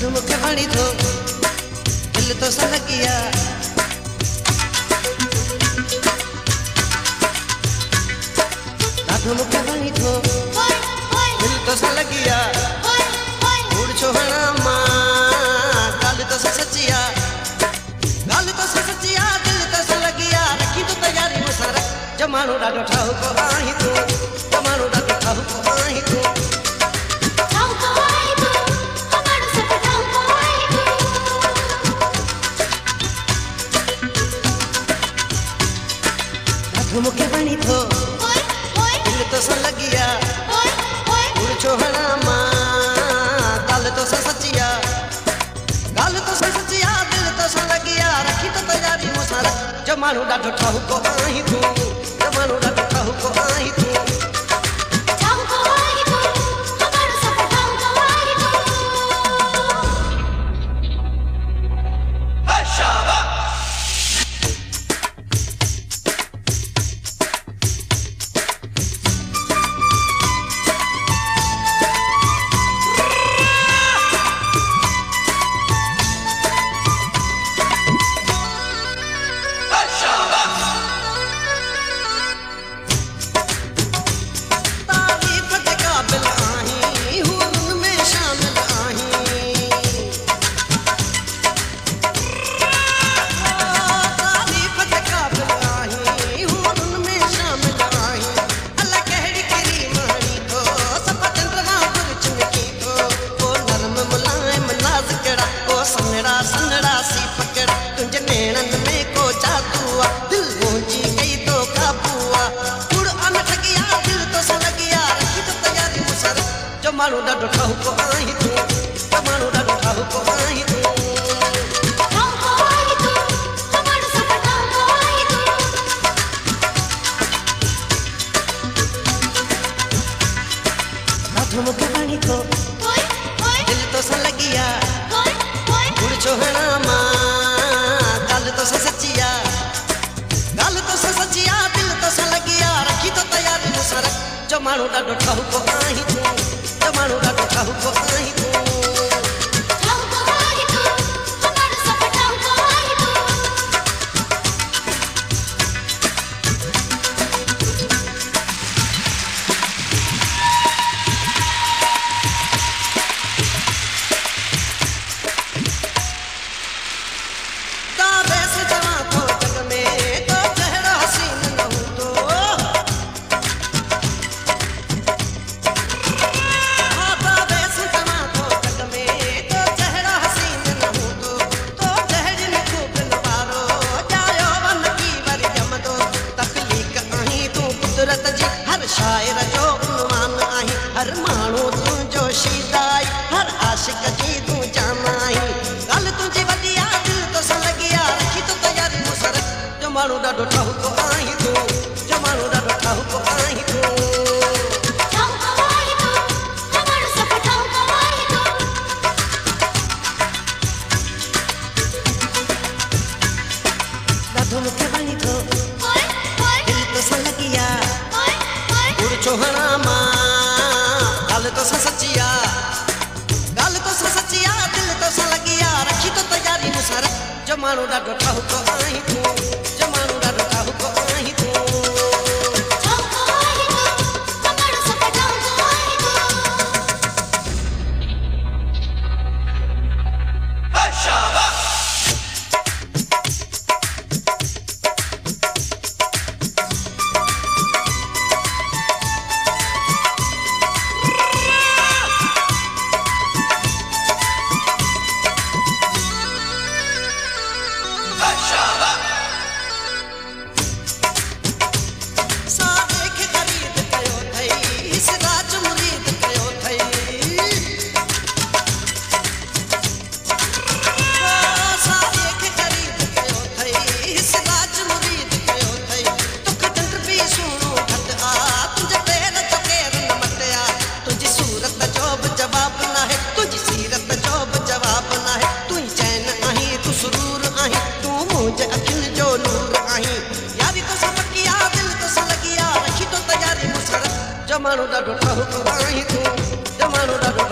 ॾाढो मूंखे वणी थो दिल तो सलगिया ॾाढो मूंखे वणी थो दिल तो सलगिया उड़ छोहणा मां ॻाल्हि तो सचिया दिल तो सलगिया रखी तो तयारी मूंसां रख जमानो ॾाढो ठाहको आहीं तूं जमानो ॾाढो ठाहको आहीं तूं मूंखे वणी थो दिल तो सलगिया उड़ छोहणा मां ॻाल्हि तो सचिया दिल तो सलगिया रखी तो तयारी मूंसां रख जमानो ॾाढो ठाहको आहीं तूं जमानो ॾाढो ठाहको आहीं तूं जमानो ॾाढो ठाहको आहीं तूं जमानो ॾाढो ठाहको आहीं तूं ॾाढो मूंखे वणी थो दिल तो सलगिया उड़ छोहणा मां ॻाल्हि तो सचिया दिल तो सलगिया रखी तो तयारी मूंसां रख जमानो ॾाढो ठाहको आहीं तूं जमानो ॾाढो ठाहको आहीं तूं शायर जो उनवान आहीं हर माण्हू तुंहिंजो शीदाई हर आशिक जी तूं जान आहीं ॻाल्हि तुंहिंजी वॾी आहे दिल तो सलगिया रखी तो तयारी मूंसां रख जमानो ॾाढो ठाहको आहीं तूं जमानो ॾाढो ठाहको आहीं तूं ॾाढो मूंखे वणी थो दिल तो सलगिया छोहणा मां ॻाल्हि तो सचिया दिल तो सलगिया रखी तो तयारी मूंसां रख जमानो ॾाढो ठाहको आहीं तूं जमानो ॾाढो ठाहको आहीं तूं जमानो ॾाढो ठाहको आहीं तूं जमानो ॾाढो